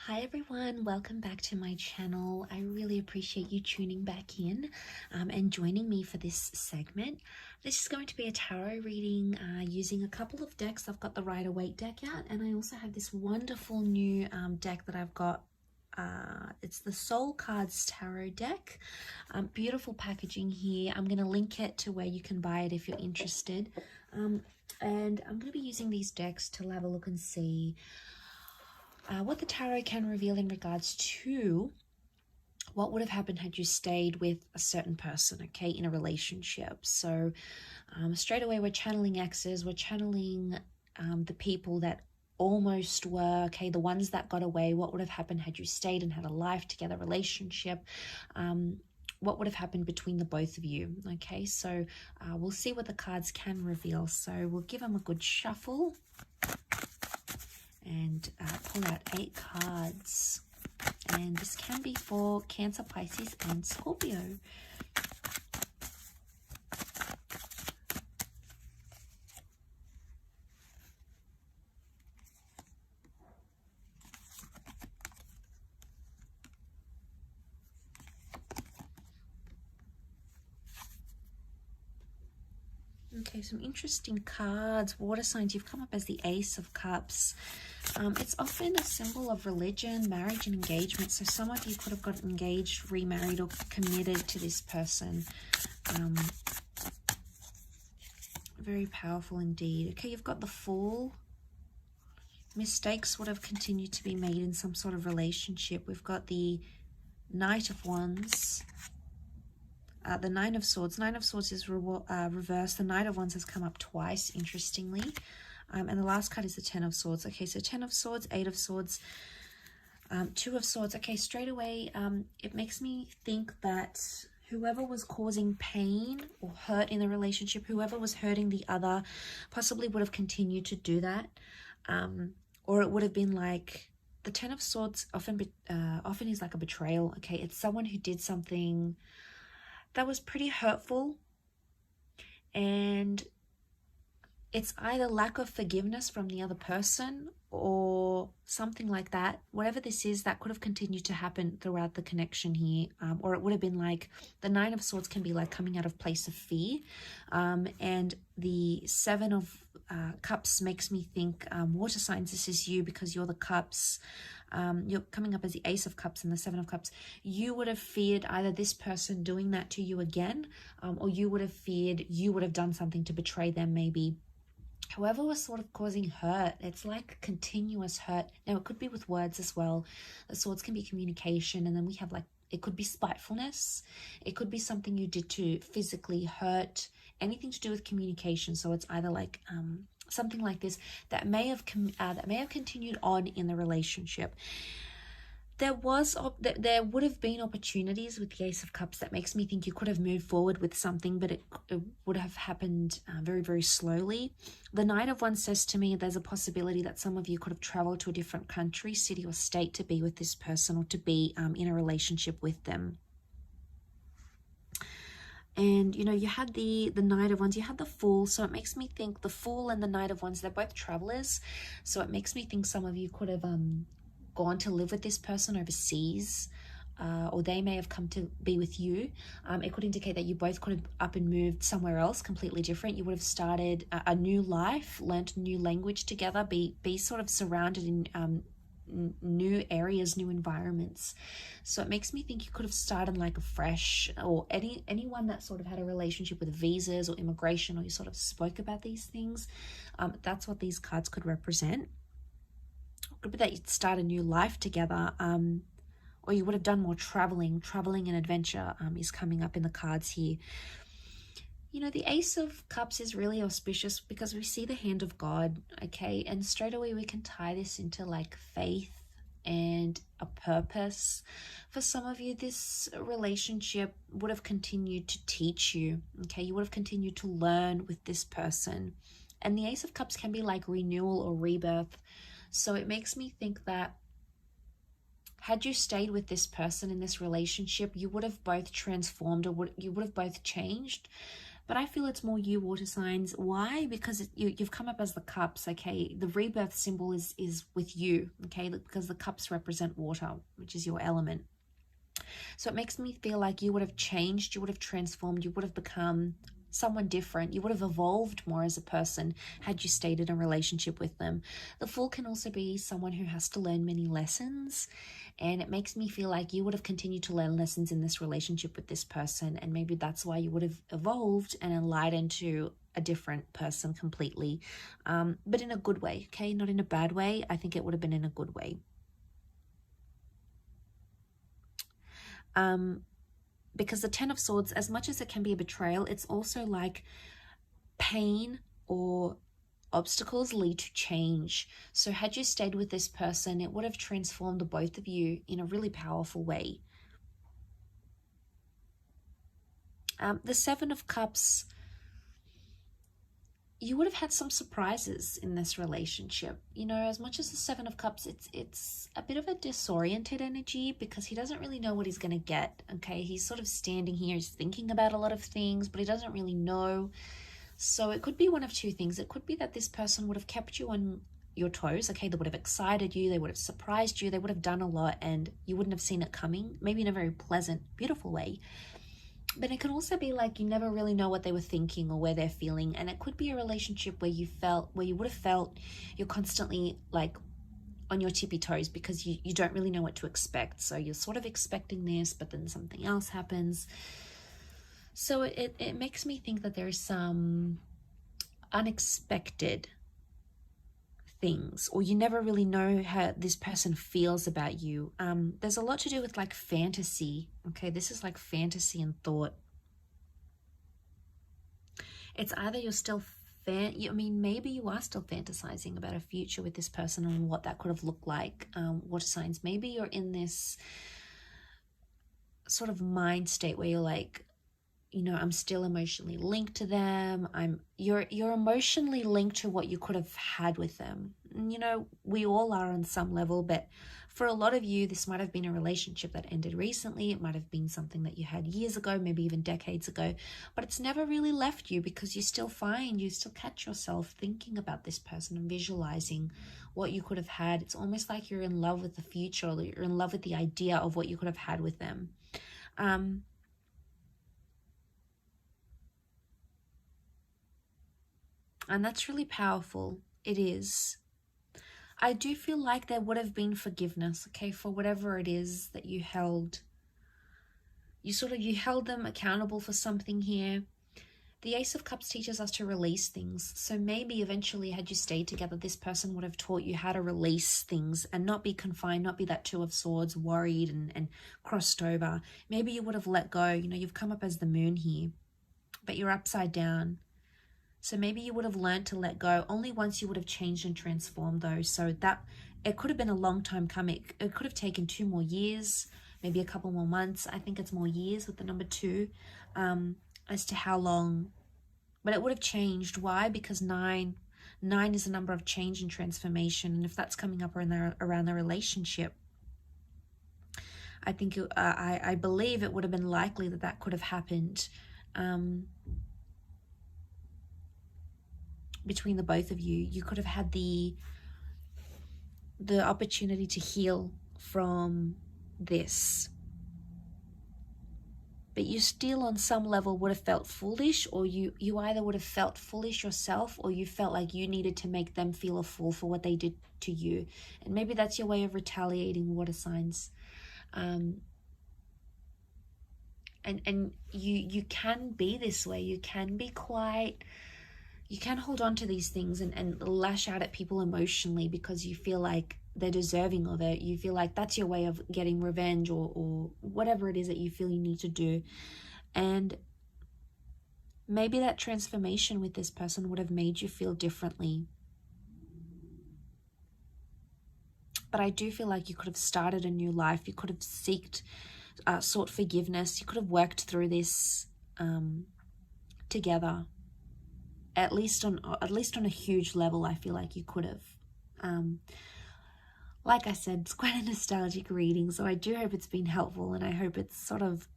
Hi everyone, welcome back to my channel. I really appreciate you tuning back in and joining me for this segment. This is going to be a tarot reading using a couple of decks. I've got the Rider-Waite deck out, and I also have this wonderful new deck that I've got. It's the Soul Cards Tarot deck. Beautiful packaging here. I'm going to link it to where you can buy it if you're interested. And I'm going to be using these decks to have a look and see what the tarot can reveal in regards to what would have happened had you stayed with a certain person, okay, in a relationship. So straight away we're channeling exes, we're channeling the people that almost were, okay, the ones that got away. What would have happened had you stayed and had a life together, relationship? What would have happened between the both of you? Okay, so we'll see what the cards can reveal. So we'll give them a good shuffle and pull out 8 cards, and this can be for Cancer, Pisces and Scorpio. Okay, some interesting cards. Water signs, you've come up as the Ace of Cups. It's often a symbol of religion, marriage and engagement. So some of you could have got engaged, remarried or committed to this person. Very powerful indeed. Okay, you've got the Fool. Mistakes would have continued to be made in some sort of relationship. We've got the Knight of Wands. The Nine of Swords. Nine of Swords is reversed. The Knight of Wands has come up twice, interestingly. And the last card is the Ten of Swords. Okay, so 10 of Swords, 8 of Swords, 2 of Swords. Okay, straight away, it makes me think that whoever was causing pain or hurt in the relationship, whoever was hurting the other, possibly would have continued to do that. Or it would have been like, the Ten of Swords often is like a betrayal. Okay, it's someone who did something that was pretty hurtful, and it's either lack of forgiveness from the other person or something like that. Whatever this is, that could have continued to happen throughout the connection here. Or it would have been like, the Nine of Swords can be like coming out of place of fear. And the Seven of Cups makes me think, water signs, this is you, because you're the Cups. You're coming up as the Ace of Cups and the Seven of Cups. You would have feared either this person doing that to you again, or you would have feared you would have done something to betray them maybe. Whoever was sort of causing hurt, it's like continuous hurt. Now, it could be with words as well. The Swords can be communication, and then we have like, it could be spitefulness. It could be something you did to physically hurt, anything to do with communication. So it's either like something like this that may have continued on in the relationship. There would have been opportunities with the Ace of Cups that makes me think you could have moved forward with something, but it would have happened very, very slowly. The Knight of Wands says to me there's a possibility that some of you could have traveled to a different country, city or state to be with this person, or to be in a relationship with them. And, you know, you had the Knight of Wands, you had the Fool. So it makes me think the Fool and the Knight of Wands, they're both travelers. So it makes me think some of you could have gone to live with this person overseas, or they may have come to be with you. It could indicate that you both could have up and moved somewhere else completely different. You would have started a new life, learnt a new language together, be sort of surrounded in new areas, new environments. So it makes me think you could have started like afresh, or anyone that sort of had a relationship with visas or immigration, or you sort of spoke about these things. That's what these cards could represent. Could be that you'd start a new life together, or you would have done more traveling and adventure is coming up in the cards here. You know, the Ace of Cups is really auspicious because we see the hand of God, okay? And straight away we can tie this into like faith and a purpose. For some of you, this relationship would have continued to teach you, okay? You would have continued to learn with this person. And the Ace of Cups can be like renewal or rebirth. So it makes me think that had you stayed with this person in this relationship, you would have both transformed, or you would have both changed. But I feel it's more you, water signs. Why? Because you've come up as the cups, okay? The rebirth symbol is with you, okay? Because the cups represent water, which is your element. So it makes me feel like you would have changed, you would have transformed, you would have become someone different. You would have evolved more as a person had you stayed in a relationship with them. The Fool can also be someone who has to learn many lessons, and it makes me feel like you would have continued to learn lessons in this relationship with this person, and maybe that's why you would have evolved and enlightened to a different person completely, but in a good way, okay? Not in a bad way. I think it would have been in a good way. Because the Ten of Swords, as much as it can be a betrayal, it's also like pain or obstacles lead to change. So had you stayed with this person, it would have transformed the both of you in a really powerful way. The Seven of Cups, you would have had some surprises in this relationship. You know, as much as the Seven of Cups, it's a bit of a disoriented energy because he doesn't really know what he's going to get, okay? He's sort of standing here, he's thinking about a lot of things, but he doesn't really know. So it could be one of two things. It could be that this person would have kept you on your toes, okay? They would have excited you, they would have surprised you, they would have done a lot and you wouldn't have seen it coming, maybe in a very pleasant, beautiful way. But it could also be like you never really know what they were thinking or where they're feeling. And it could be a relationship where you would have felt you're constantly like on your tippy toes because you don't really know what to expect. So you're sort of expecting this, but then something else happens. So it makes me think that there's some unexpected things, or you never really know how this person feels about you. There's a lot to do with like fantasy, okay? This is like fantasy and thought. It's either you're still maybe you are still fantasizing about a future with this person and what that could have looked like. Water signs, maybe you're in this sort of mind state where you're like, you know, I'm still emotionally linked to them. You're emotionally linked to what you could have had with them. And, you know, we all are on some level, but for a lot of you, this might have been a relationship that ended recently. It might have been something that you had years ago, maybe even decades ago, but it's never really left you because you still catch yourself thinking about this person and visualizing what you could have had. It's almost like you're in love with the future, or you're in love with the idea of what you could have had with them. And that's really powerful. It is. I do feel like there would have been forgiveness, okay, for whatever it is that you held. You held them accountable for something here. The Ace of Cups teaches us to release things. So maybe eventually, had you stayed together, this person would have taught you how to release things and not be confined, not be that Two of Swords, worried and crossed over. Maybe you would have let go. You know, you've come up as the Moon here, but you're upside down. So maybe you would have learned to let go. Only once you would have changed and transformed though. So that it could have been a long time coming. It could have taken 2 more years, maybe a couple more months. I think it's more years with the number 2 as to how long. But it would have changed. Why? Because 9 is a number of change and transformation. And if that's coming up around the relationship, I think I believe it would have been likely that could have happened. Between the both of you, you could have had the opportunity to heal from this, but you still on some level would have felt foolish, or you either would have felt foolish yourself, or you felt like you needed to make them feel a fool for what they did to you. And maybe that's your way of retaliating, water signs. And you can be this way. You can be quite, you can hold on to these things and lash out at people emotionally because you feel like they're deserving of it. You feel like that's your way of getting revenge or whatever it is that you feel you need to do. And maybe that transformation with this person would have made you feel differently. But I do feel like you could have started a new life. You could have sought forgiveness. You could have worked through this together. At least on a huge level, I feel like you could have. Like I said, it's quite a nostalgic reading, so I do hope it's been helpful, and I hope it's sort of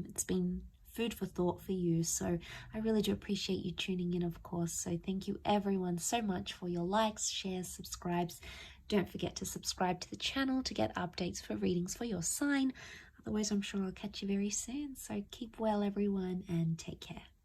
it's been food for thought for you. So I really do appreciate you tuning in, of course. So thank you everyone so much for your likes, shares, subscribes. Don't forget to subscribe to the channel to get updates for readings for your sign. Otherwise, I'm sure I'll catch you very soon. So keep well, everyone, and take care.